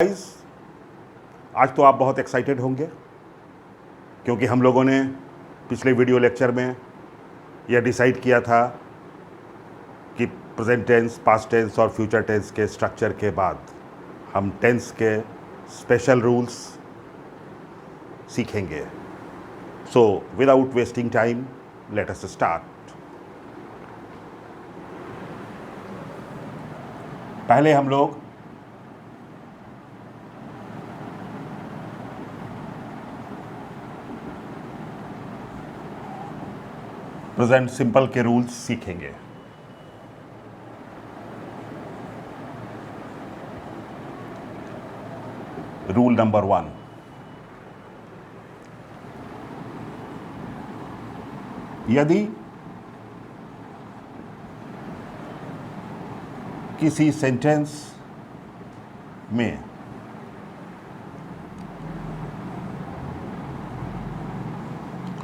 Guys, आज तो आप बहुत एक्साइटेड होंगे क्योंकि हम लोगों ने पिछले वीडियो लेक्चर में यह डिसाइड किया था कि प्रेजेंट टेंस, पास्ट टेंस और फ्यूचर टेंस के स्ट्रक्चर के बाद हम टेंस के स्पेशल रूल्स सीखेंगे। So without wasting time let us start. पहले हम लोग प्रेजेंट सिंपल के रूल्स सीखेंगे। रूल नंबर 1, यदि किसी सेंटेंस में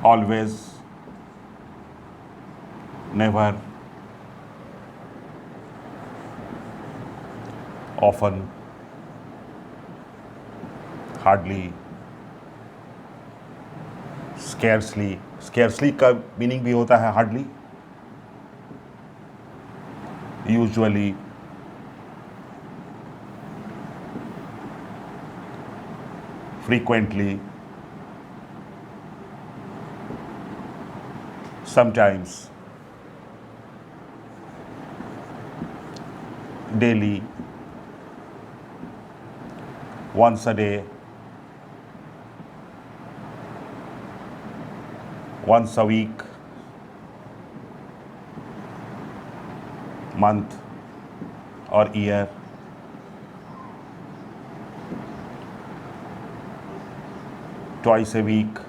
always, never, often, hardly, scarcely, scarcely का मीनिंग भी होता है hardly, usually, frequently, sometimes, daily, once a day, once a week, month or year, twice a week,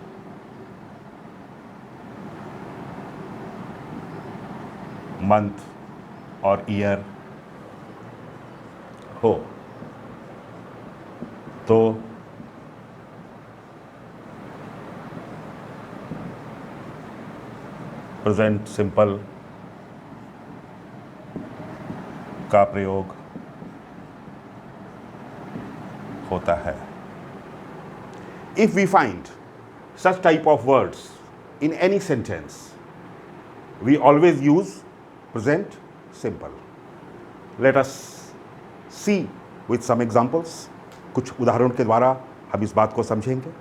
month or year हो तो प्रेजेंट सिंपल का प्रयोग होता है। If we find such type of words in any sentence, we always use present simple. Let us see with some examples. कुछ उदाहरण के द्वारा हम इस बात को समझेंगे।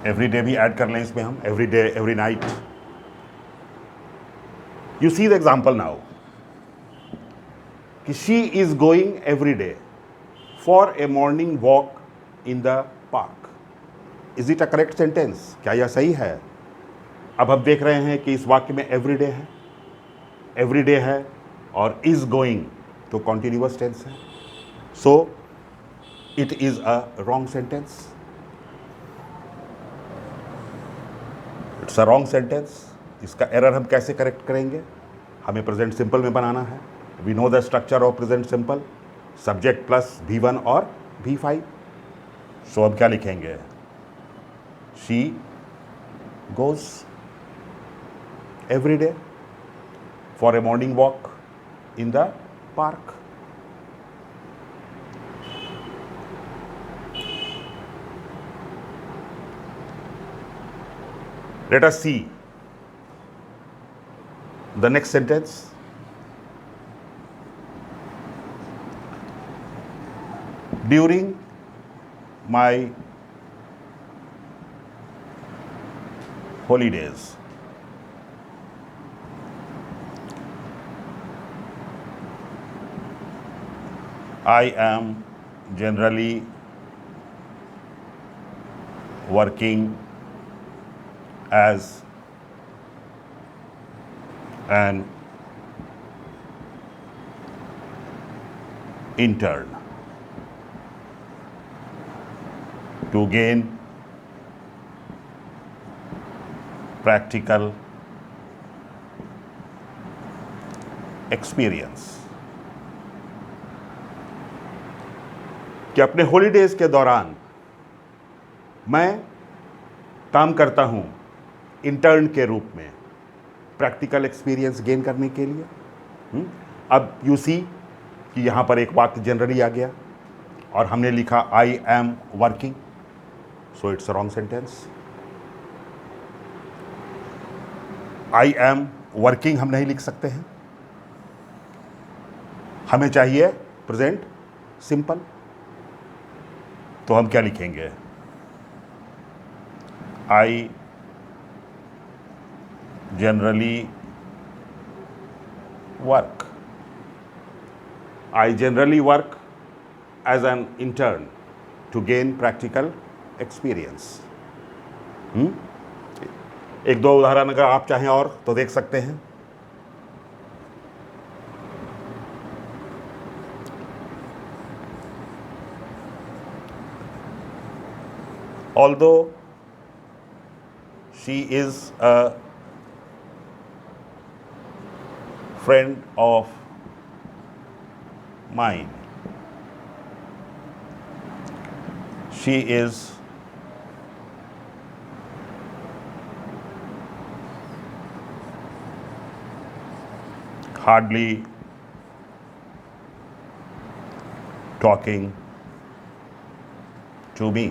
एवरी डे भी ऐड कर लें इसमें हम, every day, every night. You see the example now कि she is going every day for a morning walk in the park. Is it a correct sentence? क्या यह सही है? अब हम देख रहे हैं कि इस वाक्य में एवरी डे है, एवरी डे है और इज गोइंग तो कॉन्टिन्यूअस टेंस है। So it is a wrong sentence. It's a wrong sentence. इसका एरर हम कैसे करेक्ट करेंगे? हमें प्रेजेंट सिंपल में बनाना है। We know the structure of present simple, subject plus V1 और V5। सो अब क्या लिखेंगे? She goes every day for a morning walk in the park. Let us see the next sentence. During my holidays, I am generally working as an intern to gain practical experience। कि अपने holidays के दौरान मैं काम करता हूं intern के रूप में प्रैक्टिकल एक्सपीरियंस गेन करने के लिए। अब यू सी कि यहां पर एक वाक्य जनरली आ गया और हमने लिखा I am working, so it's wrong sentence. I am working हम नहीं लिख सकते हैं, हमें चाहिए प्रेजेंट सिंपल। तो हम क्या लिखेंगे? I generally work, I generally work as an intern to gain practical experience. एक दो उदाहरण अगर आप चाहें और तो देख सकते हैं। Although she is a friend of mine, she is hardly talking to me।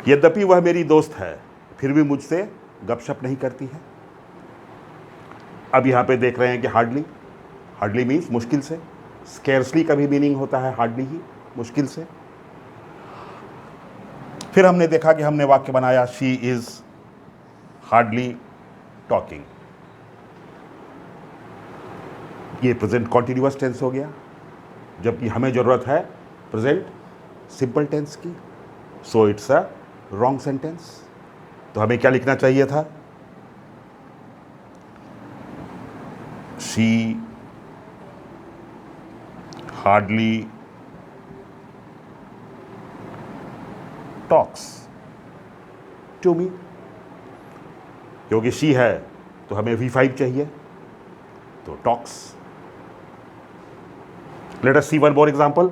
यद्यपि वह मेरी दोस्त है फिर भी मुझसे गपशप नहीं करती है। अब यहाँ पे देख रहे हैं कि हार्डली, हार्डली मीन्स मुश्किल से, स्केर्सली का भी मीनिंग होता है हार्डली ही, मुश्किल से। फिर हमने देखा कि हमने वाक्य बनाया शी इज हार्डली टॉकिंग, ये प्रेजेंट कॉन्टिन्यूअस टेंस हो गया, जबकि हमें जरूरत है प्रेजेंट सिंपल टेंस की, so it's a wrong sentence. तो हमें क्या लिखना चाहिए था? She hardly talks to me, क्योंकि शी है तो हमें V5 चाहिए, तो talks. Let us see one more example.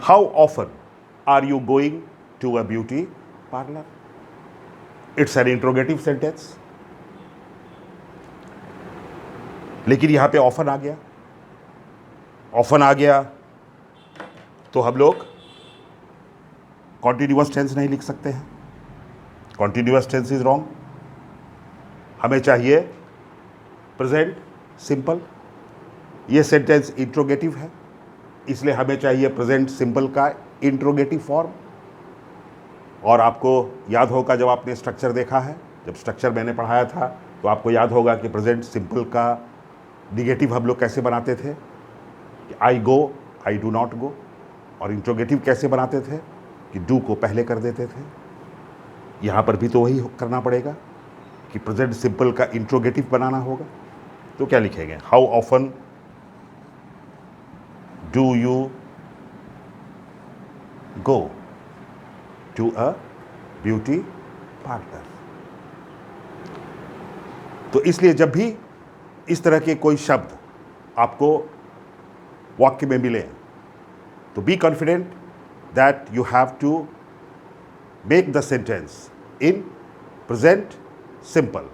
How often are you going to a beauty parlor? It's an interrogative sentence, लेकिन यहां पे ऑफन आ गया। ऑफन आ गया तो हम लोग कॉन्टिन्यूअस टेंस नहीं लिख सकते हैं, कॉन्टिन्यूअस टेंस इज रॉन्ग। हमें चाहिए प्रेजेंट सिंपल। ये सेंटेंस इंट्रोगेटिव है, इसलिए हमें चाहिए प्रेजेंट सिंपल का इंट्रोगेटिव फॉर्म। और आपको याद होगा जब आपने स्ट्रक्चर देखा है, जब स्ट्रक्चर मैंने पढ़ाया था तो आपको याद होगा कि प्रेजेंट सिंपल का निगेटिव हम लोग कैसे बनाते थे, आई गो, आई डू नॉट गो। और इंट्रोगेटिव कैसे बनाते थे कि डू को पहले कर देते थे। यहाँ पर भी तो वही करना पड़ेगा कि प्रेजेंट सिंपल का इंट्रोगेटिव बनाना होगा। तो क्या लिखेंगे? How often do you go to a beauty parlor? तो इसलिए जब भी इस तरह के कोई शब्द आपको वाक्य में मिले तो be confident that you have to make the sentence in present simple.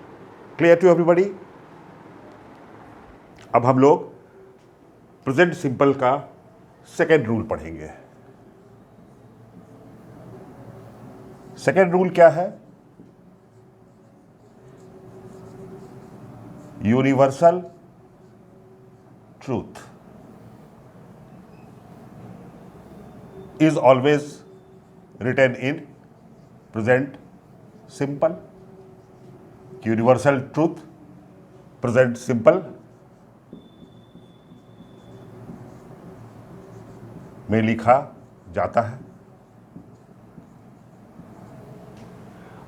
Clear to everybody? अब हम लोग प्रेजेंट सिंपल का सेकेंड रूल पढ़ेंगे। सेकेंड रूल क्या है? Universal truth is always written in present simple। Universal truth present simple में लिखा जाता है।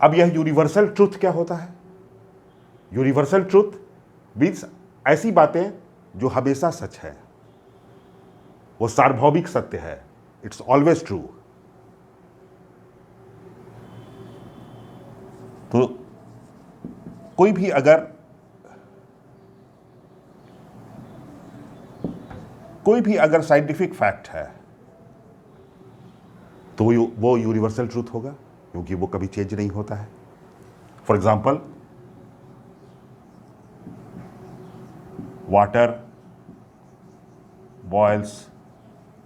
अब यह यूनिवर्सल ट्रूथ क्या होता है? यूनिवर्सल ट्रूथ मीन्स ऐसी बातें जो हमेशा सच है, वो सार्वभौमिक सत्य है, इट्स ऑलवेज ट्रू। तो कोई भी अगर साइंटिफिक फैक्ट है तो वो यूनिवर्सल ट्रूथ होगा, क्योंकि वो कभी चेंज नहीं होता है। For example, water boils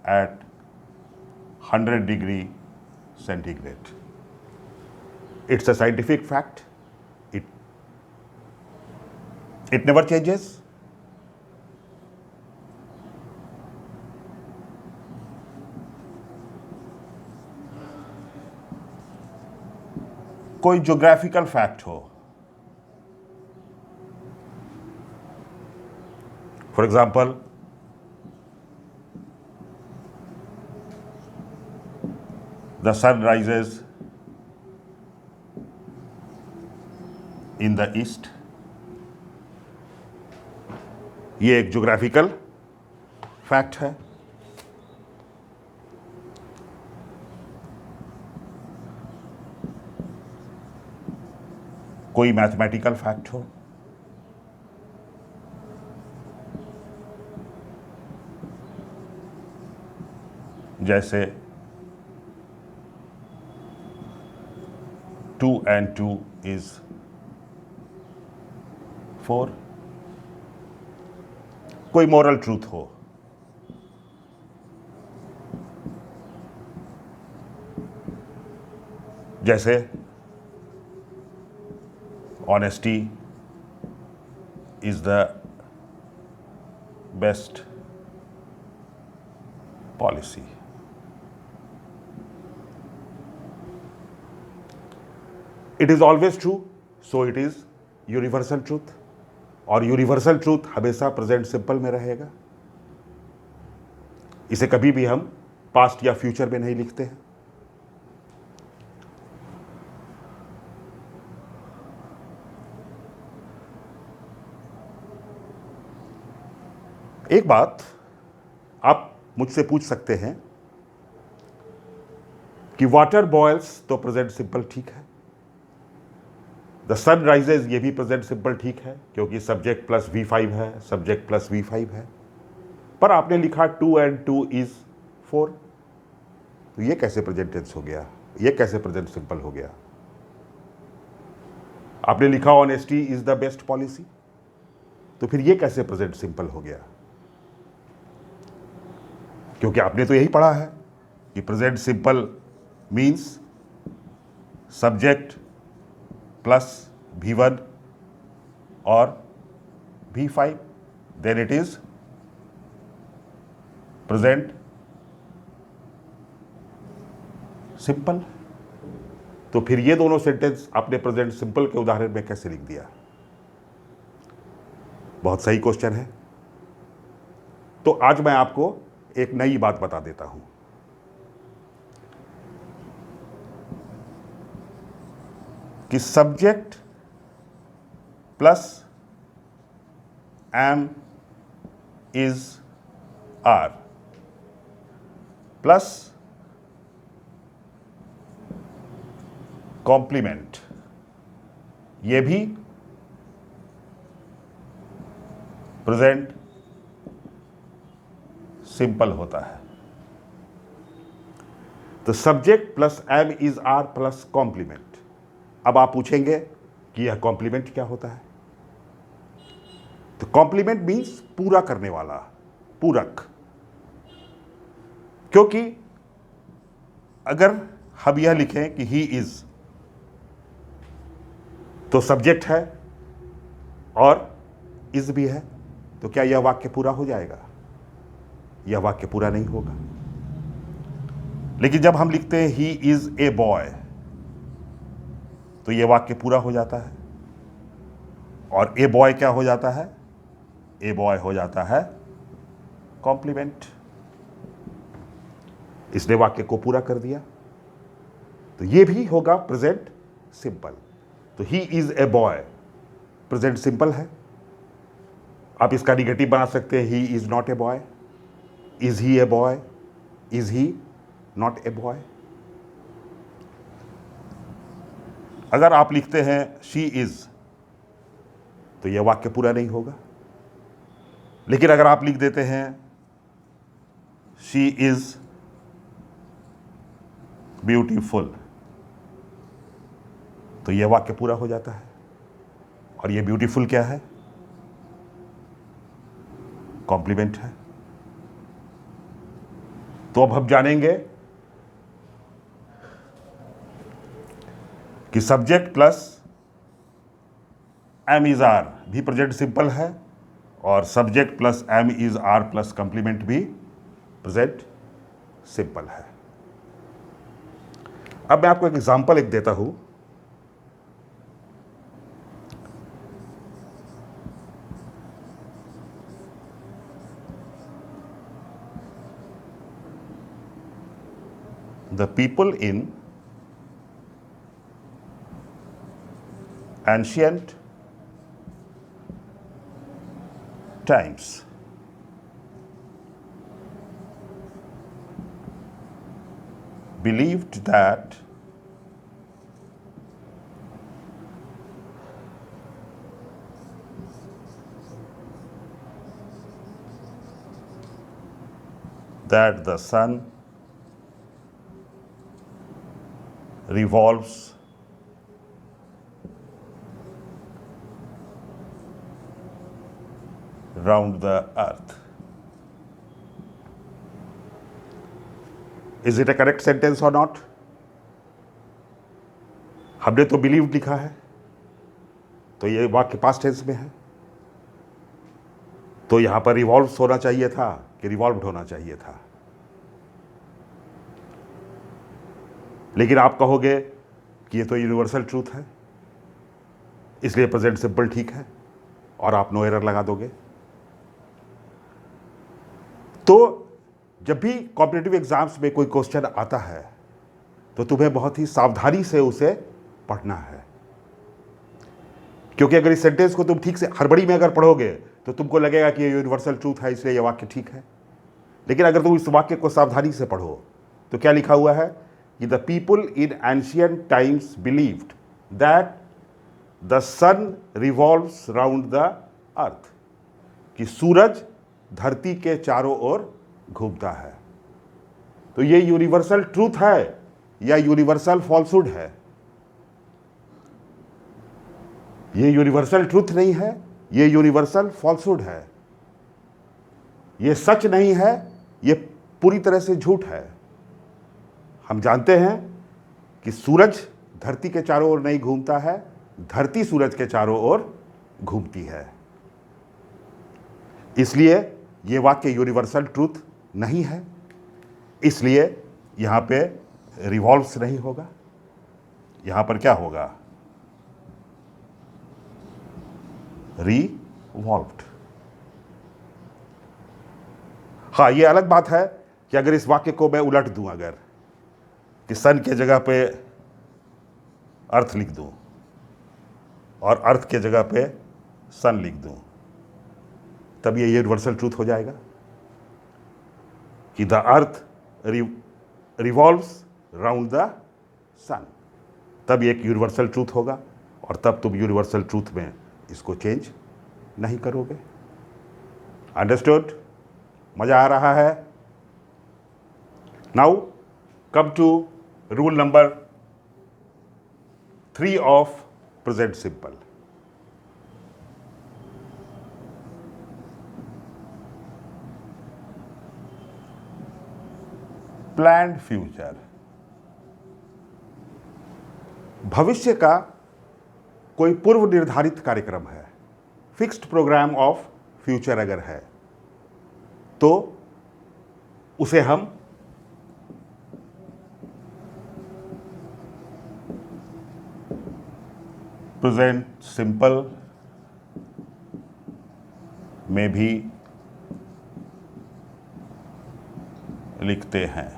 at 100 degree centigrade. It's a scientific fact. It never changes. कोई ज्योग्राफिकल फैक्ट हो, for example the sun rises in the east, ये एक ज्योग्राफिकल फैक्ट है। कोई मैथमेटिकल फैक्ट हो, जैसे 2 and 2 is 4। कोई मॉरल ट्रूथ हो, जैसे honesty is the best policy. It is always true, so it is universal truth. और यूनिवर्सल ट्रूथ हमेशा प्रेजेंट सिंपल में रहेगा। इसे कभी भी हम पास्ट या फ्यूचर में नहीं लिखते हैं। एक बात आप मुझसे पूछ सकते हैं कि वाटर बॉयल्स तो प्रेजेंट सिंपल ठीक है, द सन राइजेज ये भी प्रेजेंट सिंपल ठीक है, क्योंकि सब्जेक्ट प्लस V5 है, सब्जेक्ट प्लस V5 है, पर आपने लिखा 2 and 2 is 4। तो ये कैसे प्रेजेंट टेंस हो गया? ये कैसे प्रेजेंट सिंपल हो गया? आपने लिखा honesty is the best policy, तो फिर ये कैसे प्रेजेंट सिंपल हो गया? क्योंकि आपने तो यही पढ़ा है कि present simple means subject plus V1 और V5, then it is present simple. तो फिर ये दोनों सेंटेंस आपने प्रेजेंट सिंपल के उदाहरण में कैसे लिख दिया? बहुत सही क्वेश्चन है। तो आज मैं आपको एक नई बात बता देता हूं कि subject plus am is are plus complement, ये भी प्रेजेंट सिंपल होता है। तो subject plus am is are plus complement. अब आप पूछेंगे कि यह कॉम्प्लीमेंट क्या होता है? तो कॉम्प्लीमेंट मीन्स पूरा करने वाला, पूरक। क्योंकि अगर हम यह लिखें कि ही इज, तो सब्जेक्ट है और इज भी है, तो क्या यह वाक्य पूरा हो जाएगा? यह वाक्य पूरा नहीं होगा। लेकिन जब हम लिखते हैं ही इज ए बॉय, तो यह वाक्य पूरा हो जाता है। और ए बॉय क्या हो जाता है? ए बॉय हो जाता है कॉम्प्लीमेंट। इसने वाक्य को पूरा कर दिया। तो यह भी होगा प्रेजेंट सिंपल। तो he is a boy present simple है। आप इसका निगेटिव बना सकते हैं, he is not a boy, is he a boy, is he not a boy. अगर आप लिखते हैं शी इज, तो यह वाक्य पूरा नहीं होगा। लेकिन अगर आप लिख देते हैं शी इज ब्यूटीफुल, तो यह वाक्य पूरा हो जाता है। और यह ब्यूटीफुल क्या है? कॉम्प्लीमेंट है। तो अब हम जानेंगे कि subject plus am is are भी प्रेजेंट सिंपल है और subject plus am is are plus complement भी प्रेजेंट सिंपल है। अब मैं आपको एक एग्जांपल देता हूं। The people in ancient times believed that the sun revolves round the earth. Is it a correct sentence or not? हमने तो बिलीव लिखा है, तो ये वाक्य पास्ट टेंस में है। तो यहां पर रिवॉल्व्स होना चाहिए था कि रिवॉल्व्ड होना चाहिए था। लेकिन आप कहोगे कि ये तो यूनिवर्सल ट्रूथ है, इसलिए प्रेजेंट सिंपल ठीक है, और आप नो एरर लगा दोगे। तो जब भी कॉम्पिटिटिव एग्जाम्स में कोई क्वेश्चन आता है तो तुम्हें बहुत ही सावधानी से उसे पढ़ना है। क्योंकि अगर इस सेंटेंस को तुम ठीक से हड़बड़ी में अगर पढ़ोगे तो तुमको लगेगा कि ये यूनिवर्सल ट्रूथ है, इसलिए ये वाक्य ठीक है। लेकिन अगर तुम इस वाक्य को सावधानी से पढ़ो तो क्या लिखा हुआ है कि the people in ancient times believed that the sun revolves round the earth, कि सूरज धरती के चारों ओर घूमता है। तो ये यूनिवर्सल ट्रूथ है या यूनिवर्सल फॉल्सहुड है? ये यूनिवर्सल ट्रूथ नहीं है, ये यूनिवर्सल फॉल्सहुड है। ये सच नहीं है, ये पूरी तरह से झूठ है। हम जानते हैं कि सूरज धरती के चारों ओर नहीं घूमता है, धरती सूरज के चारों ओर घूमती है। इसलिए ये वाक्य यूनिवर्सल ट्रूथ नहीं है, इसलिए यहां पे रिवॉल्व्स नहीं होगा। यहां पर क्या होगा? रिवॉल्व्ड। हाँ, ये अलग बात है कि अगर इस वाक्य को मैं उलट दूं, अगर कि सन के जगह पे अर्थ लिख दूं और अर्थ के जगह पे सन लिख दूं, तब ये यूनिवर्सल ट्रूथ हो जाएगा कि the earth revolves round the sun. तब ये एक यूनिवर्सल ट्रूथ होगा और तब तुम यूनिवर्सल ट्रूथ में इसको चेंज नहीं करोगे। अंडरस्टूड? मजा आ रहा है? Now come to rule number 3 of present simple. Planned future. भविष्य का कोई पूर्व निर्धारित कार्यक्रम है, फिक्स्ड प्रोग्राम ऑफ फ्यूचर अगर है तो उसे हम प्रेजेंट सिंपल में भी लिखते हैं.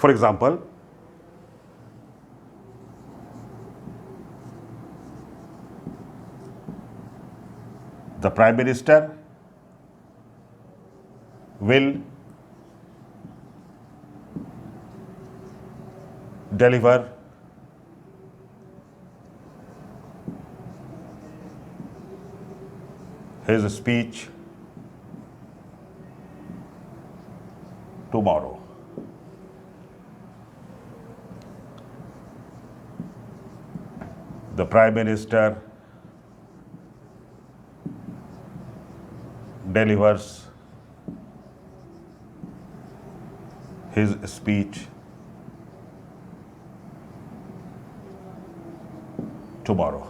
For example, the Prime Minister will deliver his speech tomorrow. The Prime Minister delivers his speech tomorrow.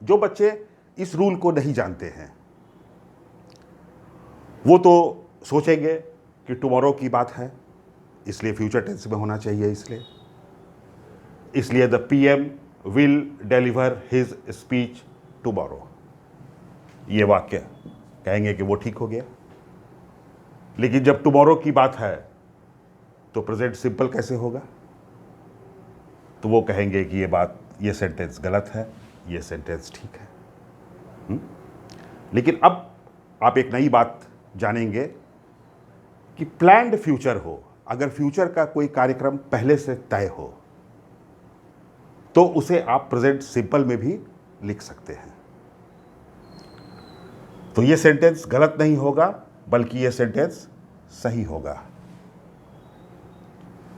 जो बच्चे इस रूल को नहीं जानते हैं वो तो सोचेंगे कि टुमारो की बात है इसलिए फ्यूचर टेंस में होना चाहिए, इसलिए the PM will deliver his speech tomorrow. ये वाक्य कहेंगे कि वो ठीक हो गया. लेकिन जब टुमारो की बात है तो प्रेजेंट सिंपल कैसे होगा? तो वो कहेंगे कि ये सेंटेंस गलत है, ये सेंटेंस ठीक है. लेकिन अब आप एक नई बात जानेंगे कि प्लान्ड फ्यूचर हो, अगर फ्यूचर का कोई कार्यक्रम पहले से तय हो तो उसे आप प्रेजेंट सिंपल में भी लिख सकते हैं. तो ये सेंटेंस गलत नहीं होगा बल्कि ये सेंटेंस सही होगा,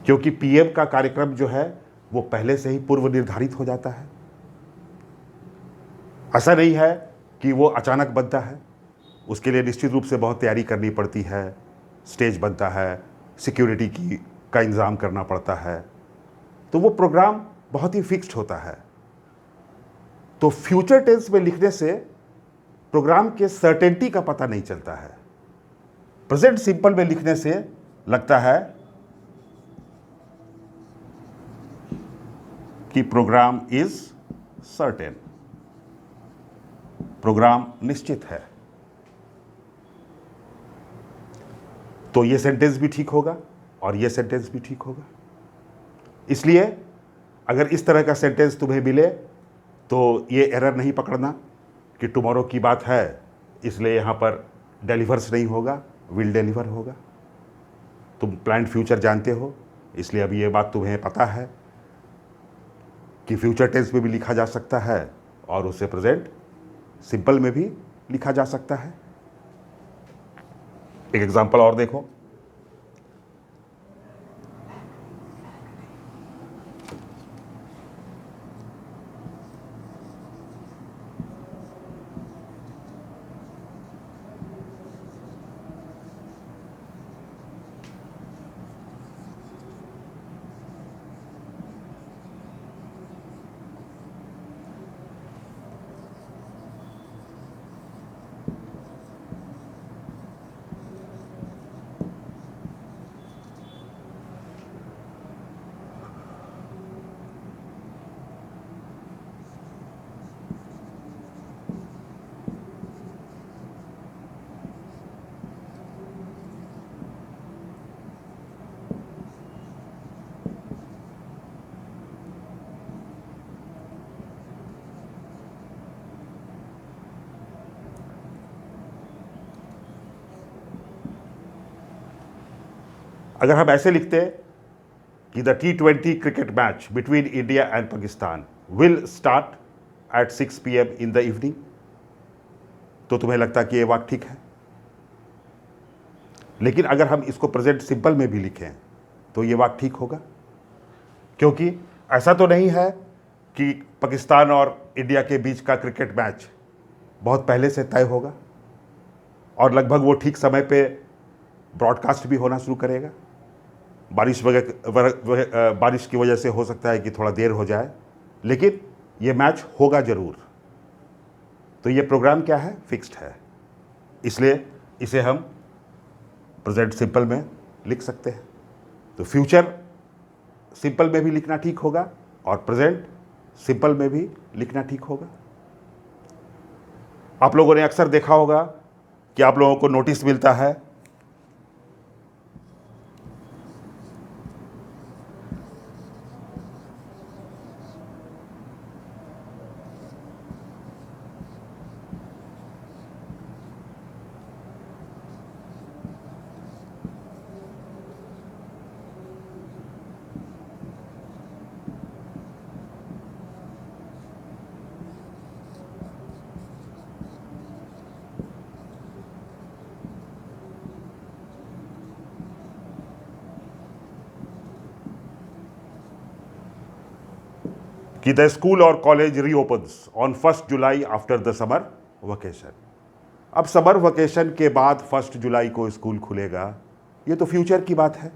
क्योंकि पीएम का कार्यक्रम जो है वो पहले से ही पूर्व निर्धारित हो जाता है. ऐसा नहीं है कि वो अचानक बनता है, उसके लिए निश्चित रूप से बहुत तैयारी करनी पड़ती है, स्टेज बनता है, सिक्योरिटी का इंतज़ाम करना पड़ता है. तो वो प्रोग्राम बहुत ही फिक्स्ड होता है. तो फ्यूचर टेंस में लिखने से प्रोग्राम के सर्टेनिटी का पता नहीं चलता है. प्रेजेंट सिंपल में लिखने से लगता है कि प्रोग्राम इज सर्टेन, प्रोग्राम निश्चित है. तो ये सेंटेंस भी ठीक होगा और ये सेंटेंस भी ठीक होगा. इसलिए अगर इस तरह का सेंटेंस तुम्हें मिले तो ये एरर नहीं पकड़ना कि टुमारो की बात है इसलिए यहाँ पर डिलीवर्स नहीं होगा, विल डिलीवर होगा. तुम प्लान्ड फ्यूचर जानते हो इसलिए अब ये बात तुम्हें पता है कि फ्यूचर टेंस में भी लिखा जा सकता है और उसे प्रेजेंट सिंपल में भी लिखा जा सकता है. एक एग्जांपल और देखो. अगर हम ऐसे लिखते कि the T20 cricket match between India and Pakistan will start at 6 PM in the evening, तो तुम्हें लगता कि ये वाक्य ठीक है. लेकिन अगर हम इसको प्रेजेंट सिंपल में भी लिखें तो ये वाक्य ठीक होगा, क्योंकि ऐसा तो नहीं है कि पाकिस्तान और इंडिया के बीच का क्रिकेट मैच बहुत पहले से तय होगा और लगभग वो ठीक समय पे ब्रॉडकास्ट भी होना शुरू करेगा। बारिश की वजह से हो सकता है कि थोड़ा देर हो जाए, लेकिन ये मैच होगा ज़रूर। तो ये प्रोग्राम क्या है? फिक्स्ड है, इसलिए इसे हम प्रेजेंट सिंपल में लिख सकते हैं। तो फ्यूचर सिंपल में भी लिखना ठीक होगा और प्रेजेंट सिंपल में भी लिखना ठीक होगा। आप लोगों ने अक्सर देखा होगा कि आप लोगों को नोटिस मिलता है कि द स्कूल और college reopens on 1 July after the summer vacation. अब समर वेकेशन के बाद 1 जुलाई को स्कूल खुलेगा, ये तो फ्यूचर की बात है,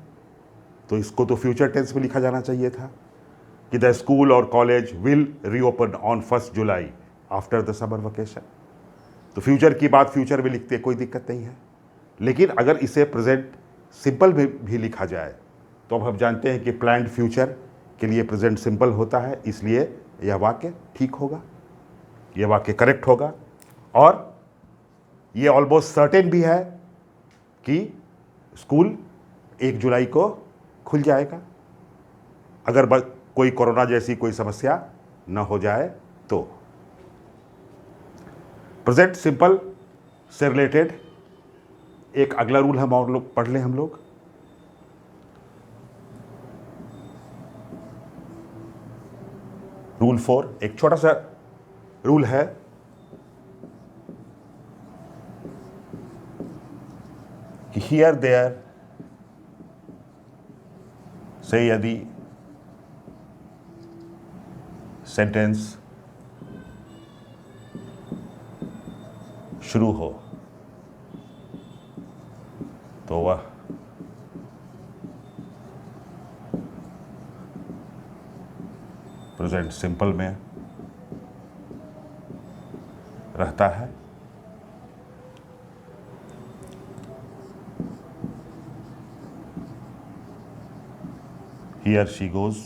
तो इसको तो फ्यूचर टेंस में लिखा जाना चाहिए था कि द स्कूल और college will reopen on 1 July after the summer vacation. तो फ्यूचर की बात फ्यूचर में लिखते कोई दिक्कत नहीं है, लेकिन अगर इसे प्रेजेंट सिंपल में भी लिखा जाए तो अब हम जानते हैं कि प्लान्ड फ्यूचर के लिए प्रेजेंट सिंपल होता है, इसलिए यह वाक्य ठीक होगा, यह वाक्य करेक्ट होगा। और ये ऑलमोस्ट सर्टेन भी है कि स्कूल 1 जुलाई को खुल जाएगा, अगर कोई कोरोना जैसी कोई समस्या न हो जाए तो। प्रेजेंट सिंपल से रिलेटेड एक अगला रूल हम और लोग पढ़ लें हम लोग। रूल 4 एक छोटा सा रूल है कि हियर देयर से यदि सेंटेंस शुरू हो तो वह प्रेजेंट सिंपल में रहता है। Here she goes,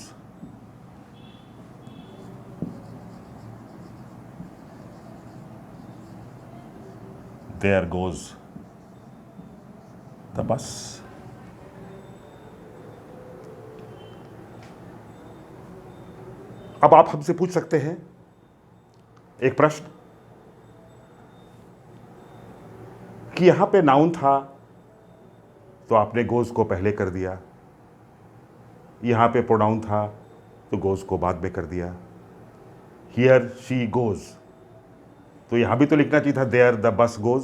there goes the bus। अब आप हमसे पूछ सकते हैं एक प्रश्न कि यहां पे नाउन था तो आपने गोज को पहले कर दिया, यहां पे प्रोनाउन था तो गोज को बाद में कर दिया। हियर शी गोज, तो यहां भी तो लिखना चाहिए था देयर द बस गोज,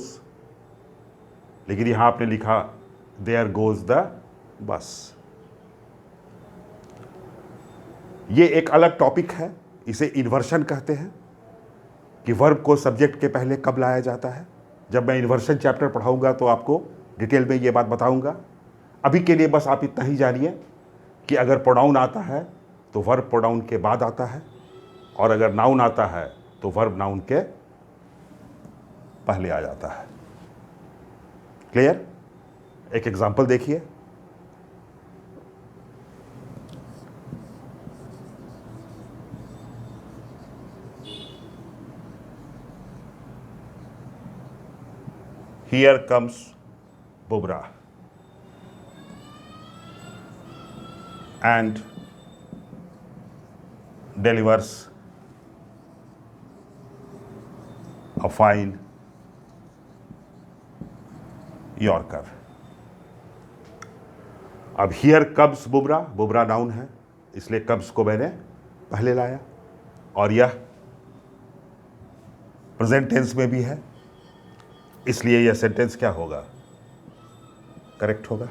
लेकिन यहां आपने लिखा देयर गोज द बस। ये एक अलग टॉपिक है, इसे इन्वर्शन कहते हैं कि वर्ब को सब्जेक्ट के पहले कब लाया जाता है। जब मैं इन्वर्शन चैप्टर पढ़ाऊंगा तो आपको डिटेल में ये बात बताऊंगा। अभी के लिए बस आप इतना ही जानिए कि अगर प्रोनाउन आता है तो वर्ब प्रोनाउन के बाद आता है, और अगर नाउन आता है तो वर्ब नाउन के पहले आ जाता है। क्लियर? एक एग्जाम्पल देखिए। Here comes Bubra and delivers a fine Yorker। अब here comes Bubra, बुबरा नाउन है इसलिए कब्स को मैंने पहले लाया, और यह प्रेजेंट टेंस में भी है, इसलिए यह सेंटेंस क्या होगा? करेक्ट होगा।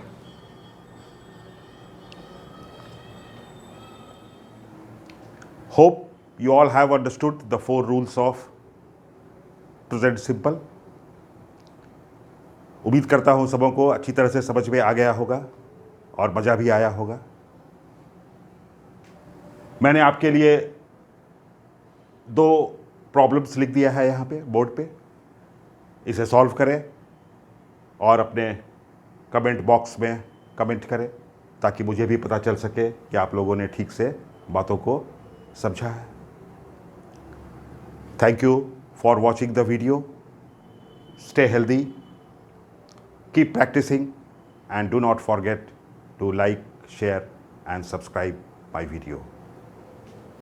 Hope you all have understood the 4 rules of present simple. उम्मीद करता हूं सबों को अच्छी तरह से समझ में आ गया होगा और मज़ा भी आया होगा। मैंने आपके लिए 2 प्रॉब्लम्स लिख दिया है यहाँ पे बोर्ड पे, इसे सॉल्व करें और अपने कमेंट बॉक्स में कमेंट करें ताकि मुझे भी पता चल सके कि आप लोगों ने ठीक से बातों को समझा है। Thank you for watching the video. Stay healthy, keep practising and do not forget to like, share and subscribe my video.